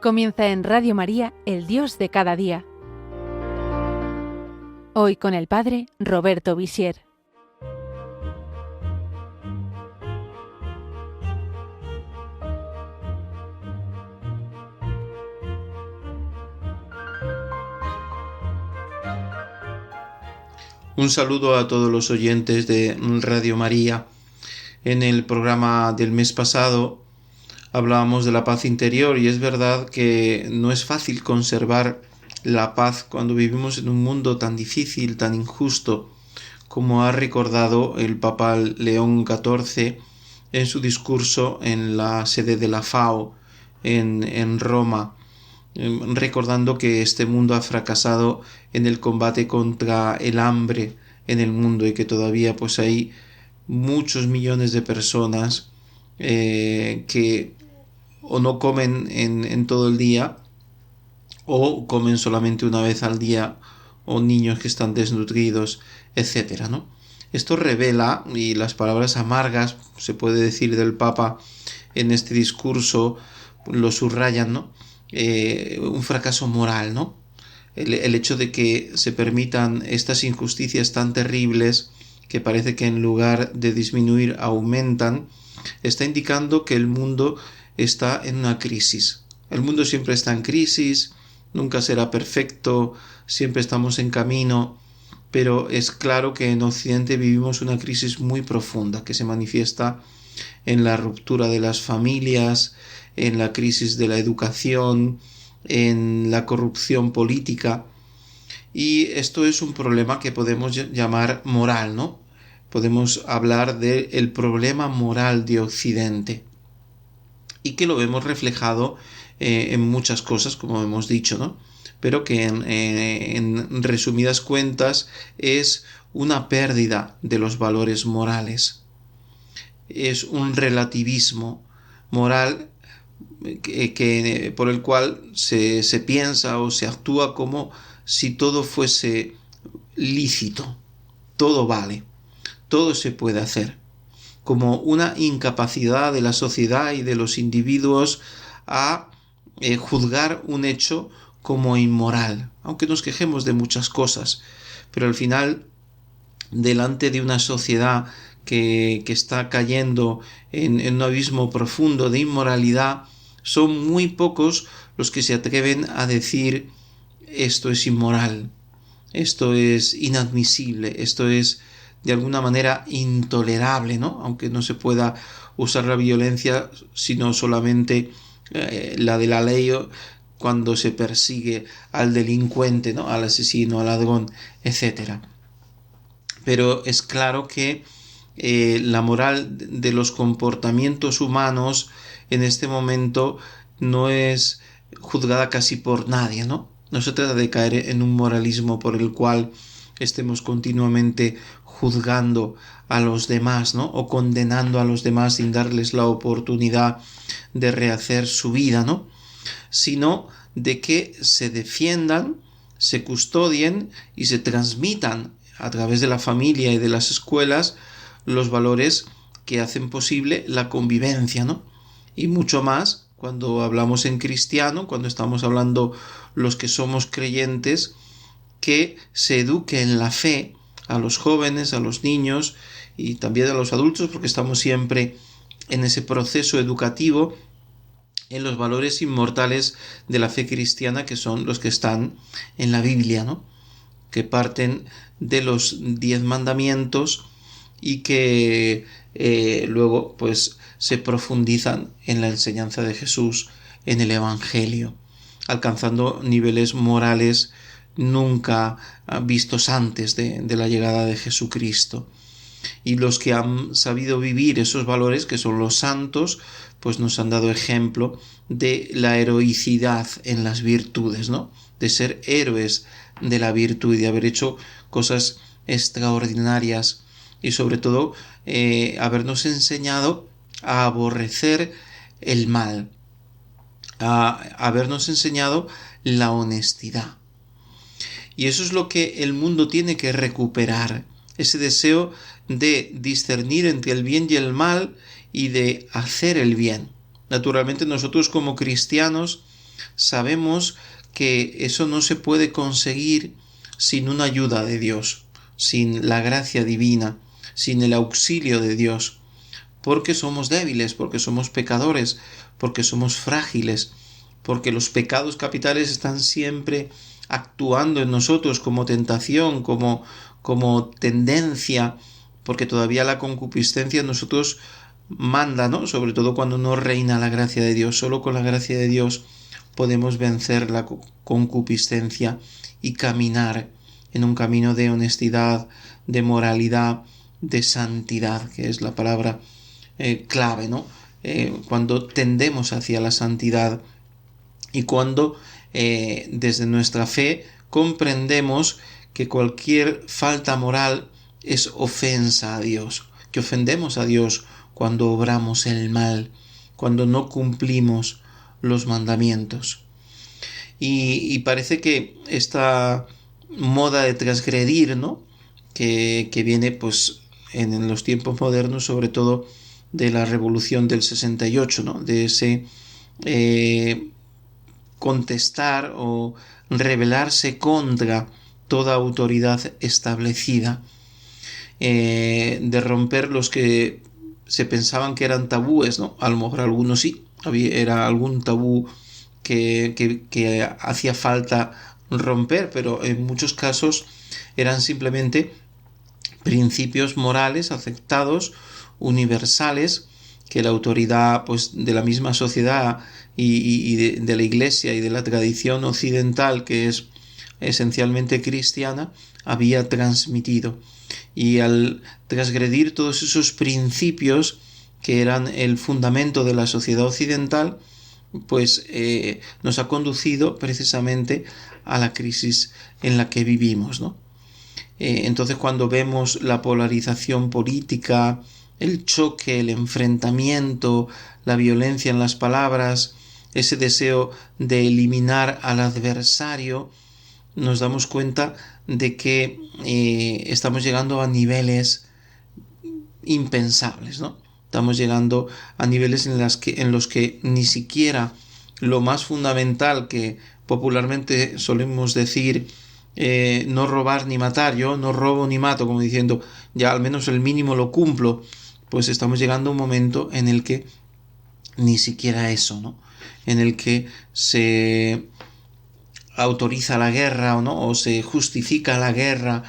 Comienza en Radio María, El Dios de cada día. Hoy con el Padre Roberto Visier. Un saludo a todos los oyentes de Radio María. En el programa del mes pasado hablábamos de la paz interior y es verdad que no es fácil conservar la paz cuando vivimos en un mundo tan difícil, tan injusto, como ha recordado el Papa León XIV en su discurso en la sede de la FAO en Roma, recordando que este mundo ha fracasado en el combate contra el hambre en el mundo y que todavía pues hay muchos millones de personas que o no comen en todo el día o comen solamente una vez al día, o niños que están desnutridos, etcétera, ¿no? Esto revela, y las palabras amargas, se puede decir, del Papa en este discurso, lo subrayan, ¿no? Un fracaso moral, ¿no? El hecho de que se permitan estas injusticias tan terribles, que parece que en lugar de disminuir aumentan, está indicando que el mundo está en una crisis. El mundo siempre está en crisis, nunca será perfecto, siempre estamos en camino, pero es claro que en Occidente vivimos una crisis muy profunda que se manifiesta en la ruptura de las familias, en la crisis de la educación, en la corrupción política, y esto es un problema que podemos llamar moral, ¿no? Podemos hablar del problema moral de Occidente y que lo vemos reflejado en muchas cosas, como hemos dicho, ¿no? Pero que en resumidas cuentas es una pérdida de los valores morales. Es un relativismo moral por el cual se piensa o se actúa como si todo fuese lícito, todo vale, todo se puede hacer, como una incapacidad de la sociedad y de los individuos a juzgar un hecho como inmoral, aunque nos quejemos de muchas cosas, pero al final, delante de una sociedad que está cayendo en un abismo profundo de inmoralidad, son muy pocos los que se atreven a decir esto es inmoral, esto es inadmisible, esto es de alguna manera intolerable, ¿no? Aunque no se pueda usar la violencia, sino solamente la de la ley cuando se persigue al delincuente, ¿no? Al asesino, al ladrón, etc. Pero es claro que la moral de los comportamientos humanos en este momento no es juzgada casi por nadie, ¿no? No se trata de caer en un moralismo por el cual estemos continuamente juzgando a los demás, ¿no? O condenando a los demás sin darles la oportunidad de rehacer su vida, ¿no? Sino de que se defiendan, se custodien y se transmitan a través de la familia y de las escuelas los valores que hacen posible la convivencia, ¿no? Y mucho más cuando hablamos en cristiano, cuando estamos hablando los que somos creyentes, que se eduque en la fe a los jóvenes, a los niños y también a los adultos, porque estamos siempre en ese proceso educativo, en los valores inmortales de la fe cristiana, que son los que están en la Biblia, ¿no? Que parten de los 10 mandamientos y que luego pues se profundizan en la enseñanza de Jesús en el Evangelio, alcanzando niveles morales nunca vistos antes de la llegada de Jesucristo. Y los que han sabido vivir esos valores, que son los santos, pues nos han dado ejemplo de la heroicidad en las virtudes, ¿no? De ser héroes de la virtud y de haber hecho cosas extraordinarias y sobre todo habernos enseñado a aborrecer el mal, a habernos enseñado la honestidad. Y eso es lo que el mundo tiene que recuperar, ese deseo de discernir entre el bien y el mal y de hacer el bien. Naturalmente nosotros como cristianos sabemos que eso no se puede conseguir sin una ayuda de Dios, sin la gracia divina, sin el auxilio de Dios, porque somos débiles, porque somos pecadores, porque somos frágiles, porque los pecados capitales están siempre actuando en nosotros como tentación, como tendencia, porque todavía la concupiscencia en nosotros manda, ¿no? Sobre todo cuando no reina la gracia de Dios. Solo con la gracia de Dios podemos vencer la concupiscencia y caminar en un camino de honestidad, de moralidad, de santidad, que es la palabra clave, ¿no? Cuando tendemos hacia la santidad y cuando desde nuestra fe comprendemos que cualquier falta moral es ofensa a Dios, que ofendemos a Dios cuando obramos el mal, cuando no cumplimos los mandamientos. Y parece que esta moda de transgredir, ¿no? que viene pues en los tiempos modernos, sobre todo de la Revolución del 68, ¿no? De ese contestar o rebelarse contra toda autoridad establecida, de romper los que se pensaban que eran tabúes, ¿no? A lo mejor algunos sí, era algún tabú que hacía falta romper, pero en muchos casos eran simplemente principios morales aceptados, universales, que la autoridad pues de la misma sociedad y de la Iglesia y de la tradición occidental, que es esencialmente cristiana, había transmitido. Y al transgredir todos esos principios que eran el fundamento de la sociedad occidental, pues nos ha conducido precisamente a la crisis en la que vivimos, ¿no? Entonces, cuando vemos la polarización política, el choque, el enfrentamiento, la violencia en las palabras, ese deseo de eliminar al adversario, nos damos cuenta de que estamos llegando a niveles impensables, ¿no? Estamos llegando a niveles en los que ni siquiera lo más fundamental, que popularmente solemos decir no robar ni matar, yo no robo ni mato, como diciendo ya al menos el mínimo lo cumplo, pues estamos llegando a un momento en el que ni siquiera eso, ¿no? En el que se autoriza la guerra o se justifica la guerra,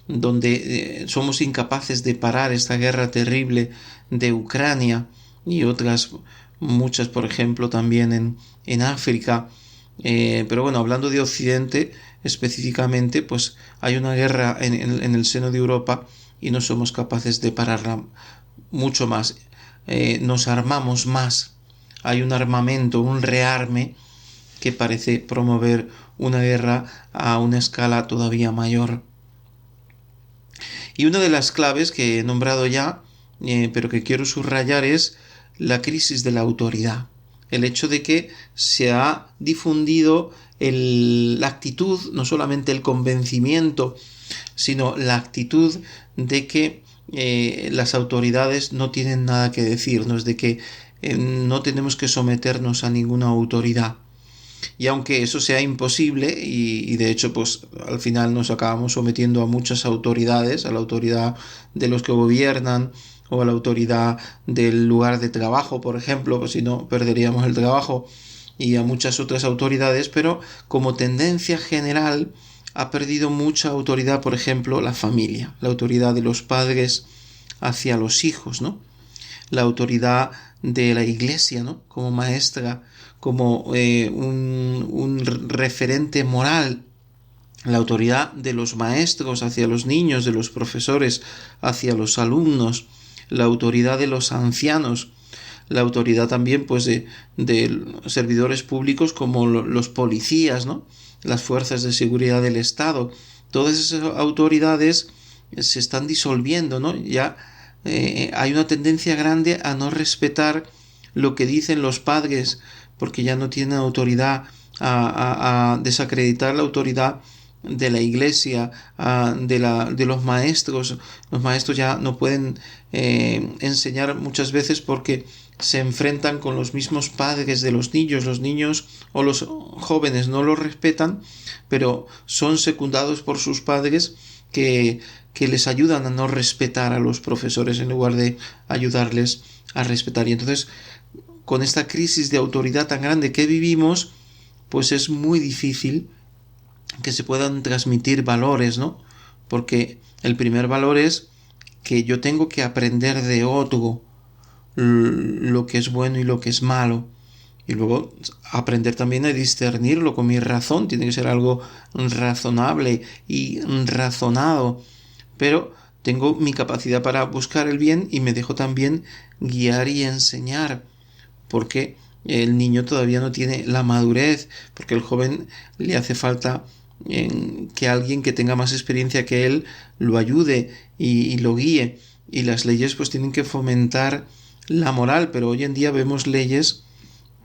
donde somos incapaces de parar esta guerra terrible de Ucrania y otras muchas, por ejemplo, también en África. Pero bueno, hablando de Occidente específicamente, pues hay una guerra en el seno de Europa y no somos capaces de pararla mucho más. Nos armamos más. Hay un armamento, un rearme que parece promover una guerra a una escala todavía mayor. Y una de las claves que he nombrado ya, pero que quiero subrayar, es la crisis de la autoridad. El hecho de que se ha difundido la actitud, no solamente el convencimiento, sino la actitud de que las autoridades no tienen nada que decirnos, de que no tenemos que someternos a ninguna autoridad. Y aunque eso sea imposible, y de hecho pues al final nos acabamos sometiendo a muchas autoridades, a la autoridad de los que gobiernan o a la autoridad del lugar de trabajo, por ejemplo, pues si no perderíamos el trabajo, y a muchas otras autoridades, pero como tendencia general ha perdido mucha autoridad, por ejemplo, la familia, la autoridad de los padres hacia los hijos, ¿no? La autoridad de la Iglesia, ¿no? Como maestra, como un referente moral, la autoridad de los maestros hacia los niños, de los profesores hacia los alumnos, la autoridad de los ancianos, la autoridad también pues de servidores públicos como los policías, ¿no? Las fuerzas de seguridad del Estado. Todas esas autoridades se están disolviendo, ¿no? Ya hay una tendencia grande a no respetar lo que dicen los padres, porque ya no tienen autoridad, a desacreditar la autoridad de la Iglesia, de los maestros. Los maestros ya no pueden enseñar muchas veces porque se enfrentan con los mismos padres de los niños o los jóvenes no los respetan, pero son secundados por sus padres que les ayudan a no respetar a los profesores en lugar de ayudarles a respetar. Y entonces, con esta crisis de autoridad tan grande que vivimos, pues es muy difícil que se puedan transmitir valores, ¿no? Porque el primer valor es que yo tengo que aprender de otro lo que es bueno y lo que es malo. Y luego aprender también a discernirlo con mi razón. Tiene que ser algo razonable y razonado. Pero tengo mi capacidad para buscar el bien y me dejo también guiar y enseñar. Porque el niño todavía no tiene la madurez. Porque el joven le hace falta que alguien que tenga más experiencia que él lo ayude y lo guíe. Y las leyes pues tienen que fomentar la moral. Pero hoy en día vemos leyes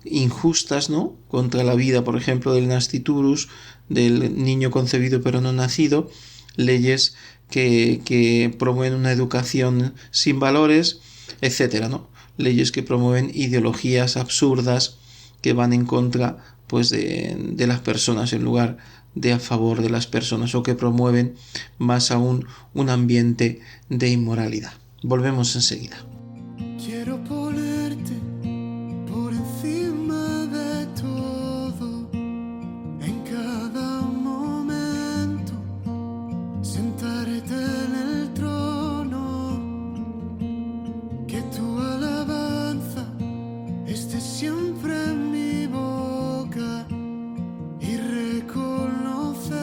injustas, ¿no? Contra la vida, por ejemplo, del nasciturus, del niño concebido pero no nacido, leyes que promueven una educación sin valores, etcétera, ¿no? Leyes que promueven ideologías absurdas que van en contra, pues, de las personas en lugar de a favor de las personas, o que promueven más aún un ambiente de inmoralidad. Volvemos enseguida. Quiero ponerte por encima de todo, en cada momento, sentarte en el trono, que tu alabanza esté siempre en mi boca y reconocer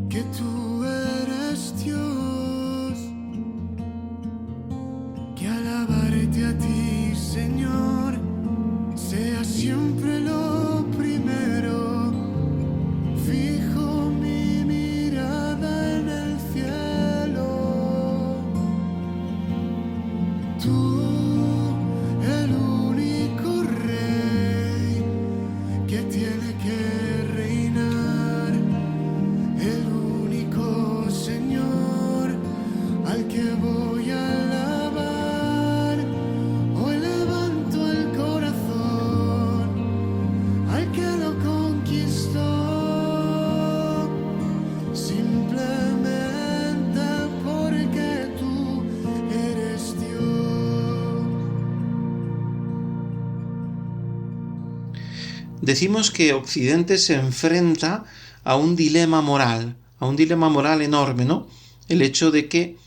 que tú eres Dios, que alabarte a ti, Señor, sea siempre lo primero. Fijo mi mirada en el cielo. Tú, el único rey que tiene que reinar, el único Señor al que voy a alabar. Hoy levanto el corazón al que lo conquistó, simplemente porque tú eres Dios. Decimos que Occidente se enfrenta a un dilema moral enorme, ¿no? El hecho de que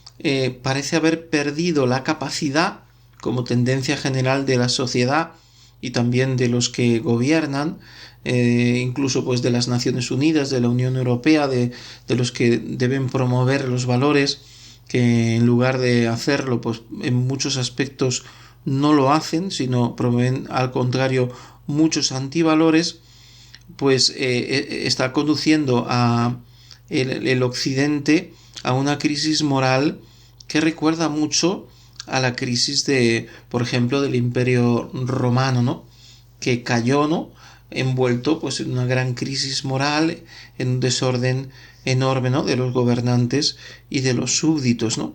parece haber perdido la capacidad, como tendencia general de la sociedad y también de los que gobiernan, incluso pues de las Naciones Unidas, de la Unión Europea, de los que deben promover los valores, que en lugar de hacerlo, pues en muchos aspectos no lo hacen, sino promueven al contrario muchos antivalores, pues está conduciendo a el Occidente a una crisis moral que recuerda mucho a la crisis de, por ejemplo, del Imperio Romano, ¿no? Que cayó, ¿no? Envuelto pues en una gran crisis moral, en un desorden enorme, ¿no? De los gobernantes y de los súbditos, ¿no?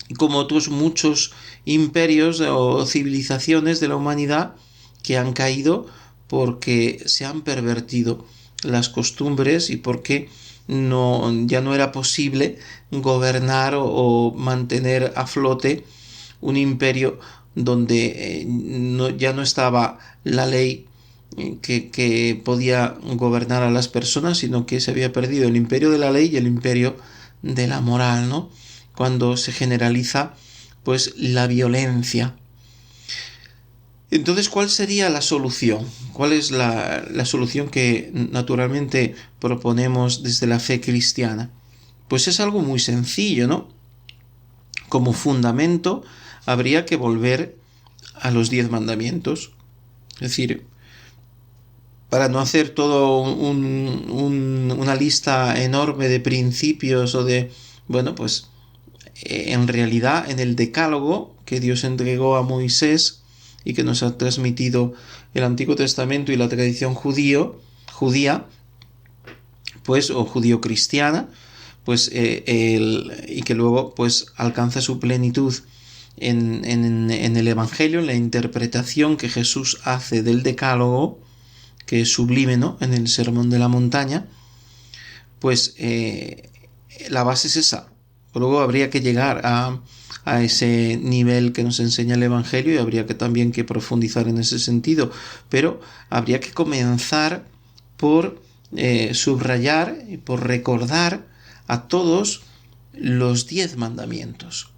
Y como otros muchos imperios o civilizaciones de la humanidad que han caído porque se han pervertido las costumbres y porque ya no era posible gobernar o mantener a flote un imperio donde ya no estaba la ley que podía gobernar a las personas, sino que se había perdido el imperio de la ley y el imperio de la moral, ¿no? Cuando se generaliza pues la violencia. Entonces, ¿cuál sería la solución? ¿Cuál es la solución que naturalmente proponemos desde la fe cristiana? Pues es algo muy sencillo, ¿no? Como fundamento habría que volver a los 10 mandamientos. Es decir, para no hacer todo una lista enorme de principios o de... Bueno, pues en realidad en el Decálogo que Dios entregó a Moisés y que nos ha transmitido el Antiguo Testamento y la tradición judía, pues, o judío-cristiana, pues, y que luego, pues, alcanza su plenitud en el Evangelio, en la interpretación que Jesús hace del Decálogo, que es sublime, ¿no?, en el Sermón de la Montaña, pues la base es esa. Luego habría que llegar a ese nivel que nos enseña el Evangelio y habría que también que profundizar en ese sentido, pero habría que comenzar por subrayar y por recordar a todos los 10 mandamientos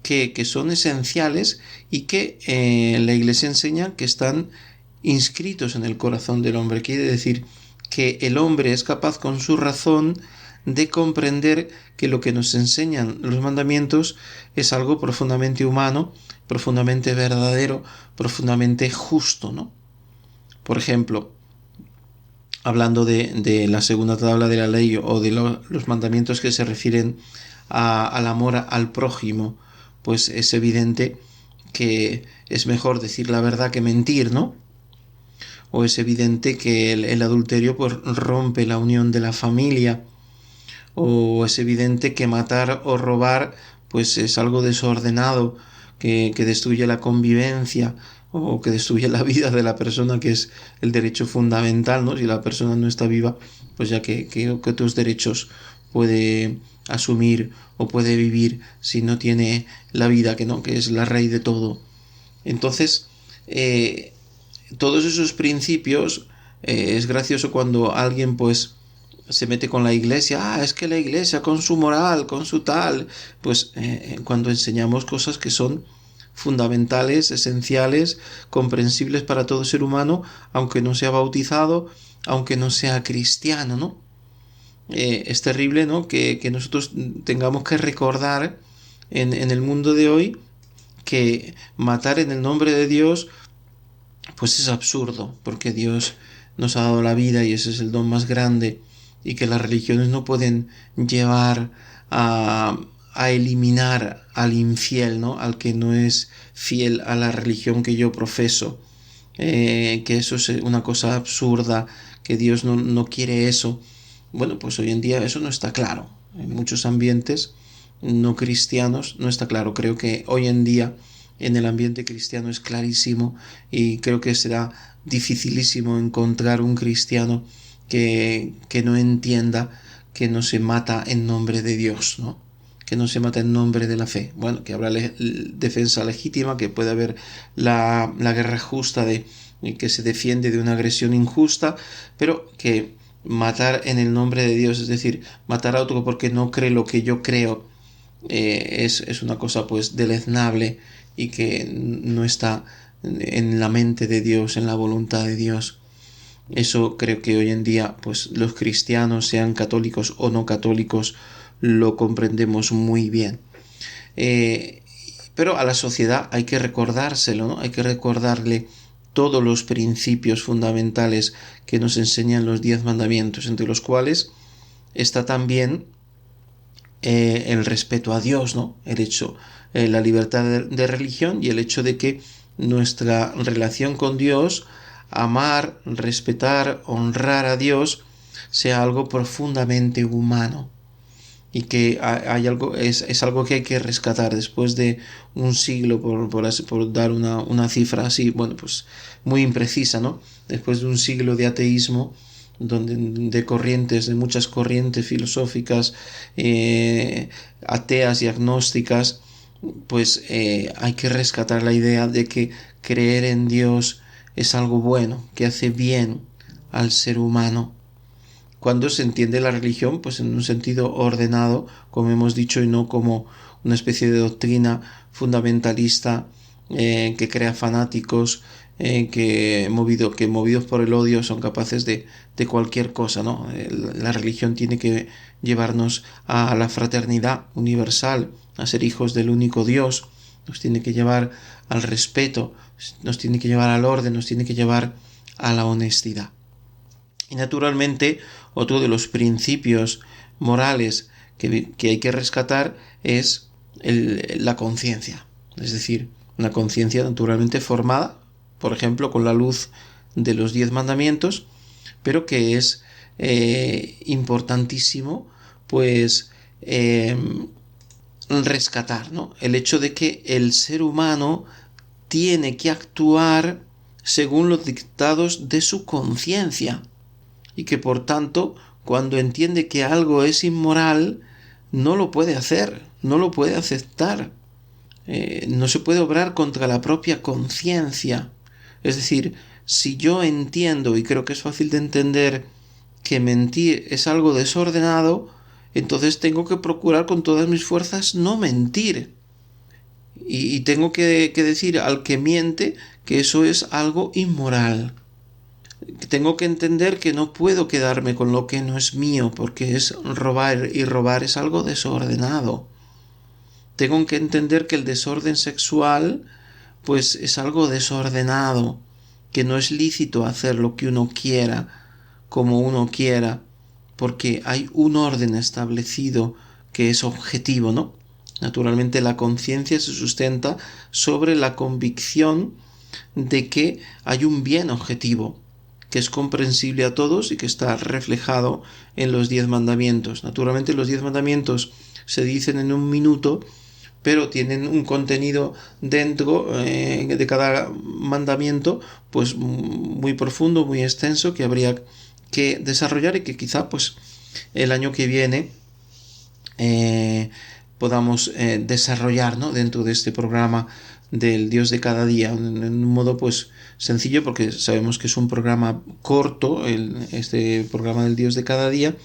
que son esenciales y que la Iglesia enseña que están inscritos en el corazón del hombre. Quiere decir que el hombre es capaz con su razón de comprender que lo que nos enseñan los mandamientos es algo profundamente humano, profundamente verdadero, profundamente justo, ¿no? Por ejemplo, hablando de la segunda tabla de la ley o de los mandamientos que se refieren al amor al prójimo, pues es evidente que es mejor decir la verdad que mentir, ¿no? O es evidente que el adulterio pues rompe la unión de la familia, o es evidente que matar o robar pues es algo desordenado, que destruye la convivencia o que destruye la vida de la persona, que es el derecho fundamental, ¿no? Si la persona no está viva, pues ya que otros derechos puede asumir o puede vivir si no tiene la vida, que es la raíz de todo. Entonces, todos esos principios, es gracioso cuando alguien pues se mete con la Iglesia. Es que la Iglesia con su moral, con su tal, pues cuando enseñamos cosas que son fundamentales, esenciales, comprensibles para todo ser humano, aunque no sea bautizado, aunque no sea cristiano, ¿no? Es terrible, ¿no?, que nosotros tengamos que recordar en el mundo de hoy que matar en el nombre de Dios pues es absurdo, porque Dios nos ha dado la vida y ese es el don más grande, y que las religiones no pueden llevar a eliminar al infiel, ¿no?, al que no es fiel a la religión que yo profeso, que eso es una cosa absurda, que Dios no quiere eso. Bueno, pues hoy en día eso no está claro. En muchos ambientes no cristianos no está claro. Creo que hoy en día en el ambiente cristiano es clarísimo, y creo que será dificilísimo encontrar un cristiano que no entienda que no se mata en nombre de Dios, ¿no?, que no se mata en nombre de la fe. Bueno, que habrá defensa legítima, que puede haber la guerra justa de que se defiende de una agresión injusta, pero que matar en el nombre de Dios, es decir, matar a otro porque no cree lo que yo creo, es una cosa pues deleznable y que no está en la mente de Dios, en la voluntad de Dios. Eso creo que hoy en día pues los cristianos, sean católicos o no católicos, lo comprendemos muy bien. Pero a la sociedad hay que recordárselo, ¿no? Hay que recordarle todos los principios fundamentales que nos enseñan los 10 mandamientos, entre los cuales está también el respeto a Dios, ¿no? El hecho, la libertad de religión, y el hecho de que nuestra relación con Dios, amar, respetar, honrar a Dios, sea algo profundamente humano, y que hay algo, es algo que hay que rescatar después de un siglo, por dar una cifra así, bueno, pues muy imprecisa, ¿no? Después de un siglo de ateísmo, de muchas corrientes filosóficas, ateas y agnósticas, pues hay que rescatar la idea de que creer en Dios es algo bueno, que hace bien al ser humano. Cuando se entiende la religión pues en un sentido ordenado, como hemos dicho, y no como una especie de doctrina fundamentalista que crea fanáticos, que movidos por el odio son capaces de cualquier cosa, ¿no? La religión tiene que llevarnos a la fraternidad universal, a ser hijos del único Dios, nos tiene que llevar al respeto, nos tiene que llevar al orden, nos tiene que llevar a la honestidad. Y naturalmente, otro de los principios morales que hay que rescatar es la conciencia. Es decir, una conciencia naturalmente formada, por ejemplo, con la luz de los 10 mandamientos, pero que es importantísimo, pues, rescatar, ¿no? El hecho de que el ser humano tiene que actuar según los dictados de su conciencia y que por tanto, cuando entiende que algo es inmoral, no lo puede hacer, no lo puede aceptar. No se puede obrar contra la propia conciencia. Es decir, si yo entiendo, y creo que es fácil de entender, que mentir es algo desordenado, entonces tengo que procurar con todas mis fuerzas no mentir. Y tengo que decir al que miente que eso es algo inmoral. Tengo que entender que no puedo quedarme con lo que no es mío, porque es robar, y robar es algo desordenado. Tengo que entender que el desorden sexual pues es algo desordenado, que no es lícito hacer lo que uno quiera, como uno quiera, porque hay un orden establecido que es objetivo, ¿no? Naturalmente la conciencia se sustenta sobre la convicción de que hay un bien objetivo, que es comprensible a todos y que está reflejado en los 10 mandamientos. Naturalmente los 10 mandamientos se dicen en un minuto, pero tienen un contenido dentro de cada mandamiento pues muy profundo, muy extenso, que habría que desarrollar y que quizá pues el año que viene podamos desarrollar, ¿no?, dentro de este programa del Dios de cada día, en un modo pues sencillo, porque sabemos que es un programa corto, este programa del Dios de cada día,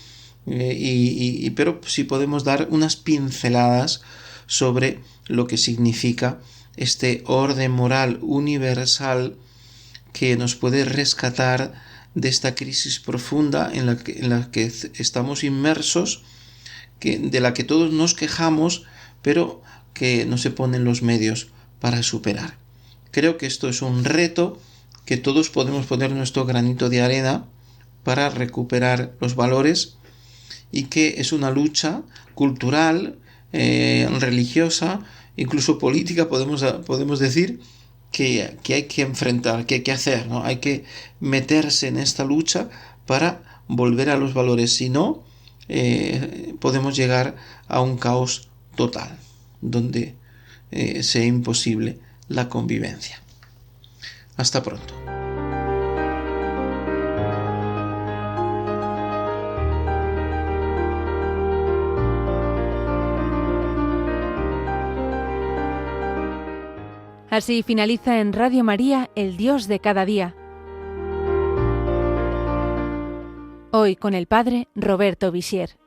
pero sí podemos dar unas pinceladas sobre lo que significa este orden moral universal que nos puede rescatar de esta crisis profunda en la que estamos inmersos, de la que todos nos quejamos, pero que no se ponen los medios para superar. Creo que esto es un reto que todos podemos poner nuestro granito de arena para recuperar los valores, y que es una lucha cultural, religiosa, incluso política, podemos decir, que hay que enfrentar, que hay que hacer, ¿no? Hay que meterse en esta lucha para volver a los valores, si no, podemos llegar a un caos total, donde sea imposible la convivencia. Hasta pronto. Así finaliza en Radio María, El Dios de cada día. Hoy con el Padre Roberto Visier.